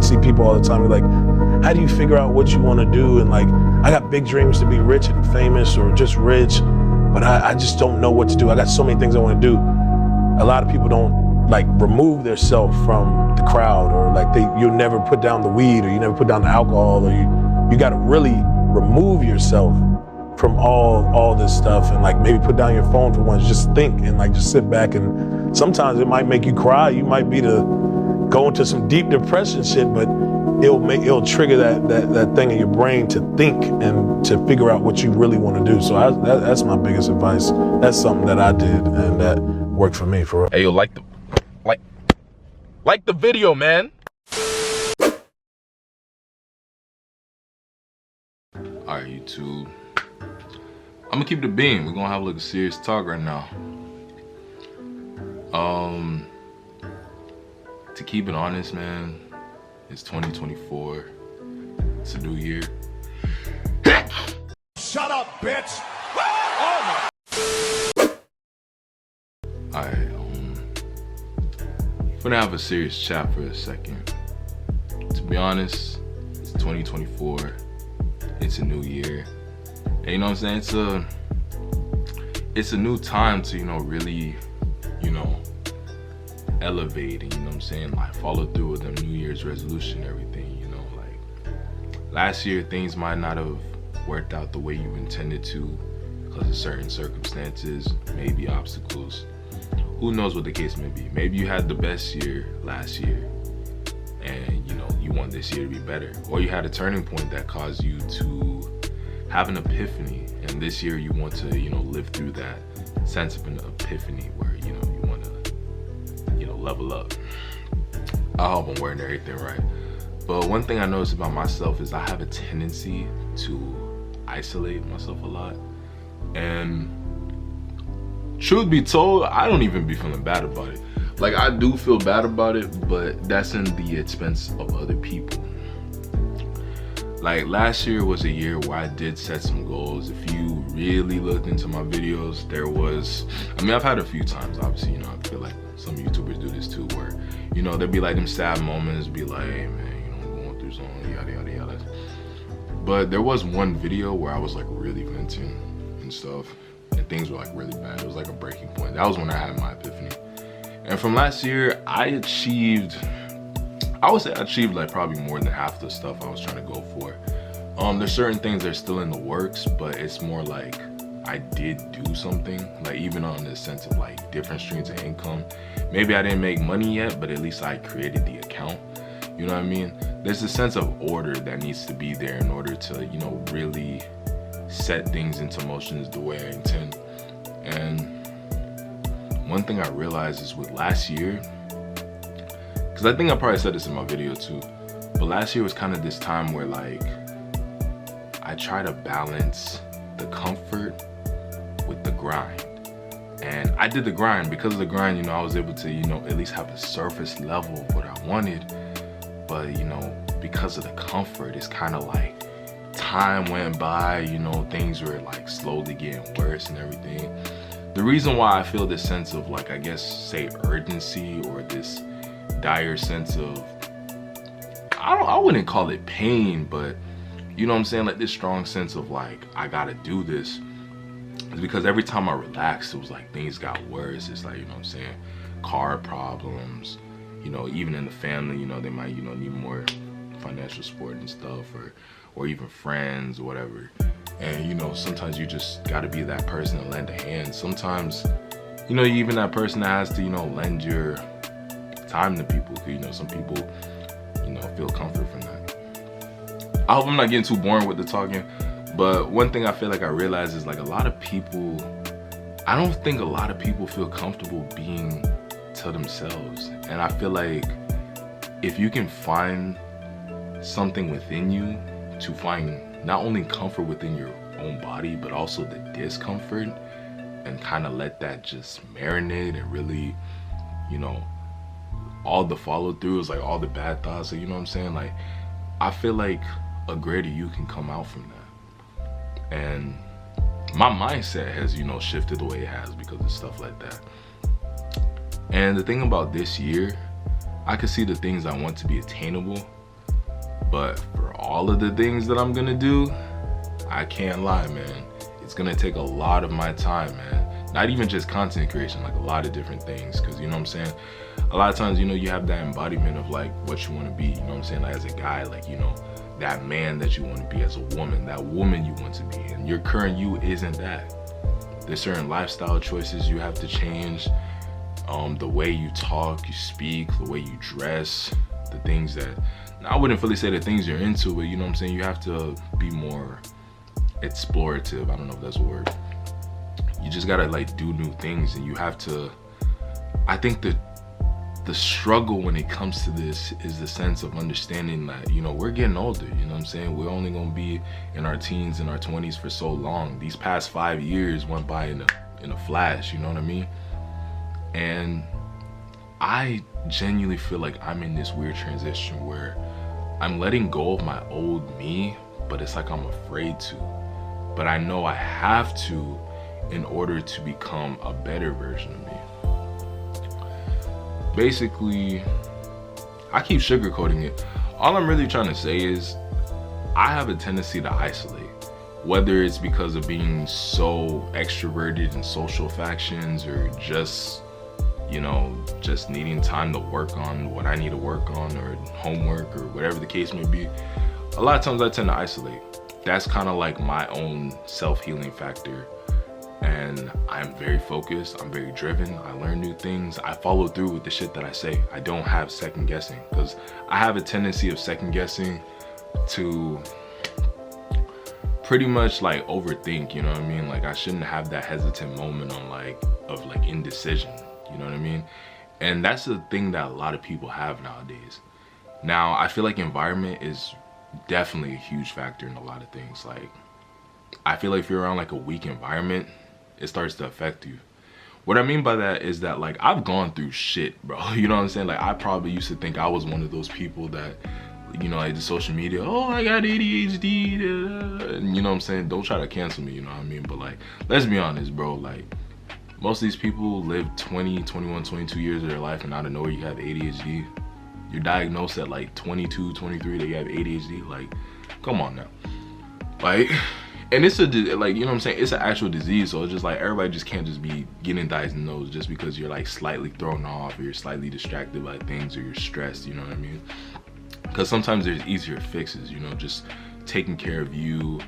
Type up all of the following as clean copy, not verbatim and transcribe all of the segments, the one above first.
See people all the time, like, how do you figure out what you want to do? And like, I got big dreams to be rich and famous or just rich, but I just don't know what to do. I got so many things I want to do. A lot of people don't like remove themselves from the crowd, or like you never put down the weed, or you never put down the alcohol, or you got to really remove yourself from all this stuff, and like maybe put down your phone for once, just think and like just sit back. And sometimes it might make you cry. You might be go into some deep depression shit, but it'll trigger that thing in your brain to think and to figure out what you really want to do. So that's my biggest advice. That's something that I did and that worked for me, for real. Hey, yo, like the video, man. All right, YouTube. I'm gonna keep the beam. We're gonna have like a serious talk right now. To keep it honest, man, it's 2024. It's a new year. Shut up, bitch! Alright, we're gonna have a serious chat for a second. To be honest, it's 2024. It's a new year. And you know what I'm saying? It's a new time to, really, elevate and, what I'm saying, like follow through with them New Year's resolution and everything, like last year things might not have worked out the way you intended to because of certain circumstances, maybe obstacles. Who knows what the case may be? Maybe you had the best year last year and, you want this year to be better. Or you had a turning point that caused you to have an epiphany, and this year you want to, live through that sense of an epiphany where, you want to, level up. I hope I'm wording everything right. But one thing I noticed about myself is I have a tendency to isolate myself a lot. And truth be told, I don't even be feeling bad about it. Like, I do feel bad about it, but that's in the expense of other people. Like, last year was a year where I did set some goals. If you really looked into my videos, there was, I've had a few times, obviously, I feel like some YouTubers do this too, where, there'd be like them sad moments, be like, hey man, I'm going through something, yada, yada, yada. But there was one video where I was like really venting and stuff, and things were like really bad. It was like a breaking point. That was when I had my epiphany. And from last year, I would say I achieved like probably more than half the stuff I was trying to go for. There's certain things that are still in the works, but it's more like I did do something, like even on the sense of like different streams of income. Maybe I didn't make money yet, but at least I created the account. You know what I mean? There's a sense of order that needs to be there in order to, really set things into motions the way I intend. And one thing I realized is with last year, because I think I probably said this in my video too, but last year was kind of this time where like I try to balance the comfort with the grind. And I did the grind. Because of the grind, I was able to, at least have a surface level of what I wanted. But, because of the comfort, it's kind of like time went by, things were like slowly getting worse and everything. The reason why I feel this sense of like, I guess, say urgency, or this dire sense of, I wouldn't call it pain, but you know what I'm saying, like this strong sense of like, I gotta do this, is because every time I relaxed, it was like things got worse. It's like, car problems, even in the family, they might, need more financial support and stuff, or even friends or whatever. And sometimes you just gotta be that person to lend a hand. Sometimes, you even that person that has to, lend your time to people, because some people, feel comfort from that. I hope I'm not getting too boring with the talking, but one thing I feel like I realized is like I don't think a lot of people feel comfortable being to themselves. And I feel like if you can find something within you to find not only comfort within your own body, but also the discomfort, and kind of let that just marinate and really, all the follow throughs, like all the bad thoughts, like, like I feel like a greater you can come out from that. And my mindset has, shifted the way it has because of stuff like that. And the thing about this year, I could see the things I want to be attainable, But for all of the things that I'm gonna do, I can't lie, man. It's gonna take a lot of my time, man. Not even just content creation, like a lot of different things. Cause you know what I'm saying? A lot of times, you know, you have that embodiment of like what you wanna be, you know what I'm saying? Like as a guy, like, you know, that man that you wanna be, as a woman, that woman you want to be. And your current you isn't that. There's certain lifestyle choices you have to change. The way you talk, you speak, the way you dress, the things that, I wouldn't really say the things you're into, but you know what I'm saying? You have to be more explorative. I don't know if that's a word. You just gotta like do new things, and you have to, I think the struggle when it comes to this is the sense of understanding that, you know, we're getting older, you know what I'm saying? We're only gonna be in our teens and our 20s for so long. These past 5 years went by in a flash, you know what I mean? And I genuinely feel like I'm in this weird transition where I'm letting go of my old me, but it's like I'm afraid to. But I know I have to in order to become a better version of me. Basically, I keep sugarcoating it. All I'm really trying to say is I have a tendency to isolate. Whether it's because of being so extroverted in social factions, or just, you know, just needing time to work on what I need to work on, or homework, or whatever the case may be. A lot of times I tend to isolate. That's kind of like my own self-healing factor. And I'm very focused, I'm very driven, I learn new things, I follow through with the shit that I say. I don't have second guessing, because I have a tendency of second guessing to pretty much like overthink, you know what I mean? Like I shouldn't have that hesitant moment on of indecision, you know what I mean? And that's the thing that a lot of people have nowadays. Now, I feel like environment is definitely a huge factor in a lot of things. Like, I feel like if you're around like a weak environment, it starts to affect you. What I mean by that is that like I've gone through shit, bro. You know what I'm saying? Like I probably used to think I was one of those people that, you know, like the social media, oh, I got ADHD, and you know what I'm saying? Don't try to cancel me, you know what I mean? But like, let's be honest, bro. Like, most of these people live 20, 21, 22 years of their life, and out of nowhere you have ADHD. You're diagnosed at like 22, 23 that you have ADHD. Like, come on now. Like, and it's like, you know what I'm saying? It's an actual disease, so it's just like everybody just can't just be getting diagnosed just because you're like slightly thrown off, or you're slightly distracted by things, or you're stressed, you know what I mean? Because sometimes there's easier fixes, you know, just taking care of you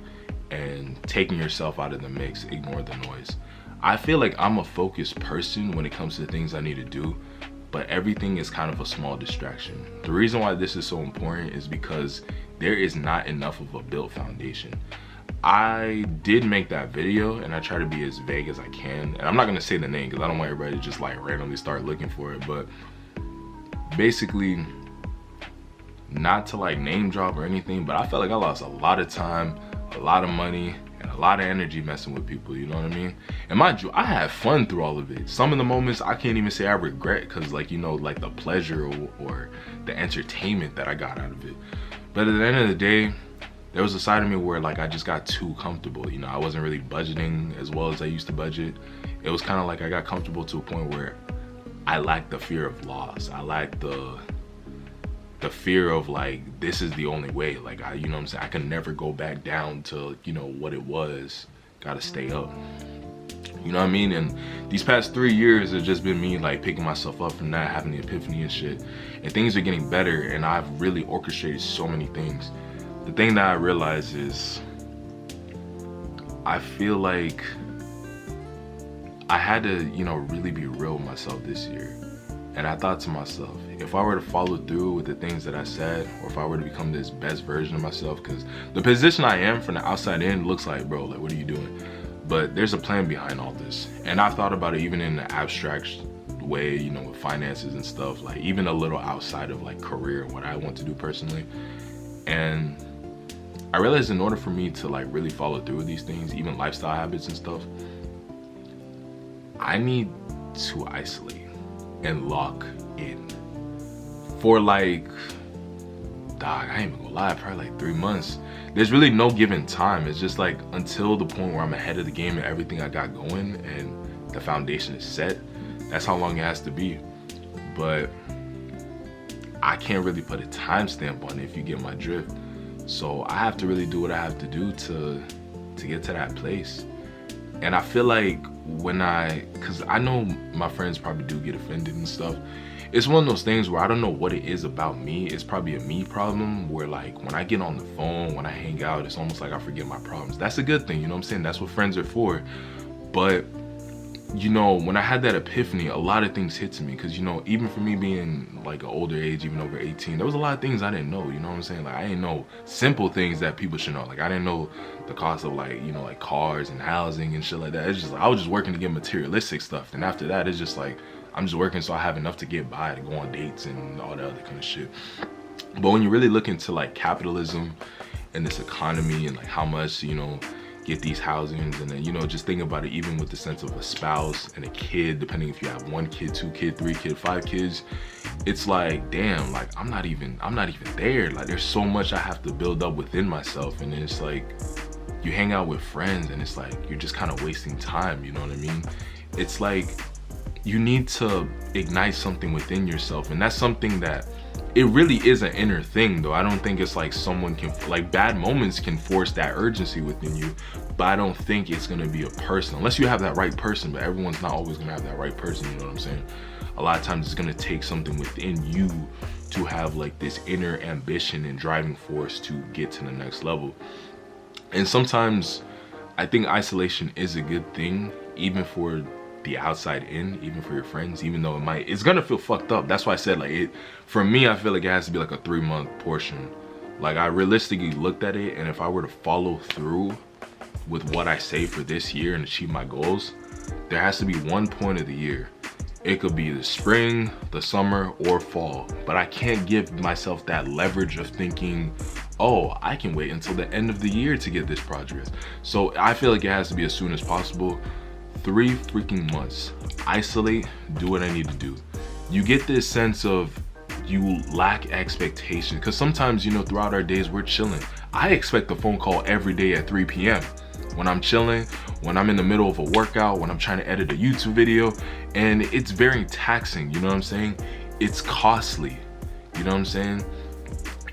and taking yourself out of the mix, ignore the noise. I feel like I'm a focused person when it comes to things I need to do, but everything is kind of a small distraction. The reason why this is so important is because there is not enough of a built foundation. I did make that video, and I try to be as vague as I can, and I'm not gonna say the name because I don't want everybody to just like randomly start looking for it, but basically, not to like name drop or anything, but I felt like I lost a lot of time, a lot of money, and a lot of energy messing with people, you know what I mean? And mind you, I had fun through all of it. Some of the moments I can't even say I regret, because like, you know, like the pleasure or the entertainment that I got out of it. But at the end of the day, there was a side of me where like I just got too comfortable, you know? I wasn't really budgeting as well as I used to budget. It was kind of like I got comfortable to a point where I lacked the fear of loss. I lacked the fear of like, this is the only way. Like, you know what I'm saying? I can never go back down to, you know, what it was. Gotta stay up. You know what I mean? And these past 3 years have just been me like picking myself up from that, having the epiphany and shit. And things are getting better, and I've really orchestrated so many things. The thing that I realized is I feel like I had to, you know, really be real with myself this year. And I thought to myself, if I were to follow through with the things that I said, or if I were to become this best version of myself, because the position I am from the outside in looks like, bro, like, what are you doing? But there's a plan behind all this. And I've thought about it even in the abstract way, you know, with finances and stuff, like even a little outside of like career and what I want to do personally. And I realized in order for me to like really follow through with these things, even lifestyle habits and stuff, I need to isolate and lock in for like, dog, I ain't even gonna lie, probably like 3 months. There's really no given time. It's just like until the point where I'm ahead of the game and everything I got going and the foundation is set, that's how long it has to be. But I can't really put a timestamp on it, if you get my drift. So I have to really do what I have to do to get to that place. And I feel like because I know my friends probably do get offended and stuff. It's one of those things where I don't know what it is about me. It's probably a me problem where like when I get on the phone, when I hang out, it's almost like I forget my problems. That's a good thing, you know what I'm saying? That's what friends are for. But you know, when I had that epiphany, a lot of things hit to me, because you know, even for me being like an older age, even over 18, there was a lot of things I didn't know, you know what I'm saying? Like I didn't know simple things that people should know. Like I didn't know the cost of like, you know, like cars and housing and shit like that. It's just like, I was just working to get materialistic stuff, and after that it's just like I'm just working so I have enough to get by, to go on dates and all that other kind of shit. But when you really look into like capitalism and this economy and like how much, you know, get these housings, and then, you know, just think about it even with the sense of a spouse and a kid, depending if you have 1 kid, 2 kid, 3 kid, 5 kids, it's like, damn, like I'm not even there. Like there's so much I have to build up within myself, and it's like you hang out with friends and it's like you're just kind of wasting time, you know what I mean? It's like you need to ignite something within yourself, and that's something that it really is an inner thing though. I don't think it's like someone can, like bad moments can force that urgency within you, but I don't think it's gonna be a person, unless you have that right person, but everyone's not always gonna have that right person, you know what I'm saying? A lot of times it's gonna take something within you to have like this inner ambition and driving force to get to the next level. And sometimes I think isolation is a good thing, even for the outside in, even for your friends, even though it's gonna feel fucked up. That's why I said like for me, I feel like it has to be like a 3-month portion. Like I realistically looked at it, and if I were to follow through with what I say for this year and achieve my goals, there has to be one point of the year. It could be the spring, the summer, or fall, but I can't give myself that leverage of thinking, oh, I can wait until the end of the year to get this project. So I feel like it has to be as soon as possible. 3 freaking months. Isolate, do what I need to do. You get this sense of you lack expectation, because sometimes, you know, throughout our days we're chilling. I expect a phone call every day at 3 p.m. when I'm chilling, when I'm in the middle of a workout, when I'm trying to edit a YouTube video, and it's very taxing, you know what I'm saying? It's costly, you know what I'm saying?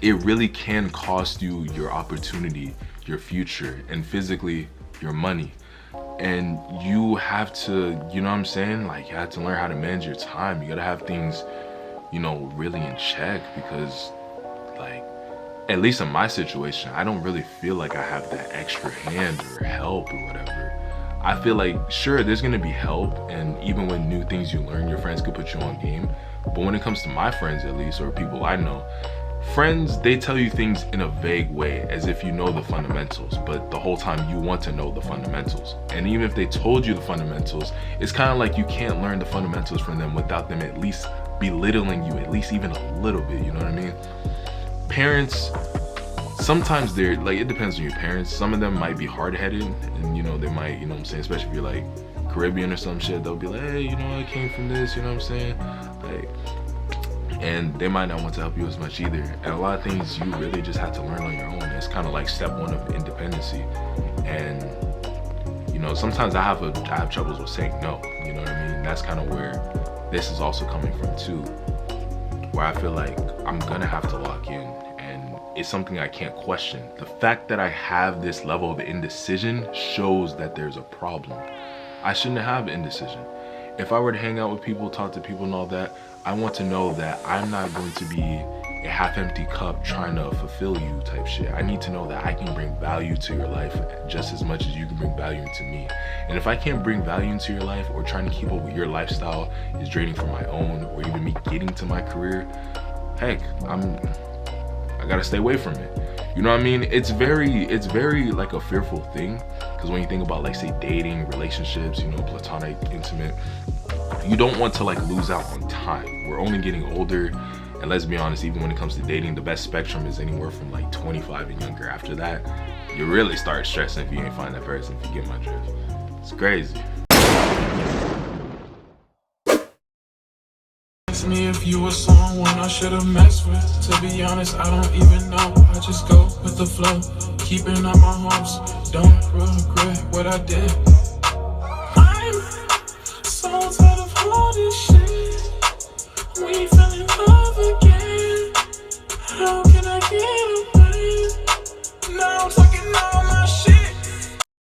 It really can cost you your opportunity, your future, and physically your money. And you have to, you know what I'm saying? Like you have to learn how to manage your time. You gotta have things, you know, really in check, because like, at least in my situation, I don't really feel like I have that extra hand or help or whatever. I feel like, sure, there's gonna be help, and even when new things you learn, your friends could put you on game. But when it comes to my friends, at least, or people I know, friends, they tell you things in a vague way, as if you know the fundamentals, but the whole time you want to know the fundamentals. And even if they told you the fundamentals, it's kind of like you can't learn the fundamentals from them without them at least belittling you, at least even a little bit, you know what I mean? Parents, sometimes they're like, it depends on your parents. Some of them might be hard-headed, and you know, they might, you know what I'm saying, especially if you're like Caribbean or some shit, they'll be like, hey, you know, I came from this, you know what I'm saying? Like, and they might not want to help you as much either. And a lot of things you really just have to learn on your own. It's kind of like step 1 of independency. And you know, sometimes I have troubles with saying no, you know what I mean? That's kind of where this is also coming from too, where I feel like I'm gonna have to lock in, and it's something I can't question. The fact that I have this level of indecision shows that there's a problem. I shouldn't have indecision. If I were to hang out with people, talk to people and all that, I want to know that I'm not going to be a half-empty cup trying to fulfill you type shit. I need to know that I can bring value to your life just as much as you can bring value into me. And if I can't bring value into your life, or trying to keep up with your lifestyle is draining from my own, or even me getting to my career, heck, I gotta stay away from it. You know what I mean? It's very like a fearful thing, because when you think about like, say, dating, relationships, you know, platonic, intimate, you don't want to like lose out on time. We're only getting older, and let's be honest, even when it comes to dating, the best spectrum is anywhere from like 25 and younger. After that, you really start stressing if you ain't find that person, if you get my drift. It's crazy. Ask me if you were someone I should have messed with. To be honest, I don't even know. I just go with the flow, keeping up my hopes. Don't regret what I did.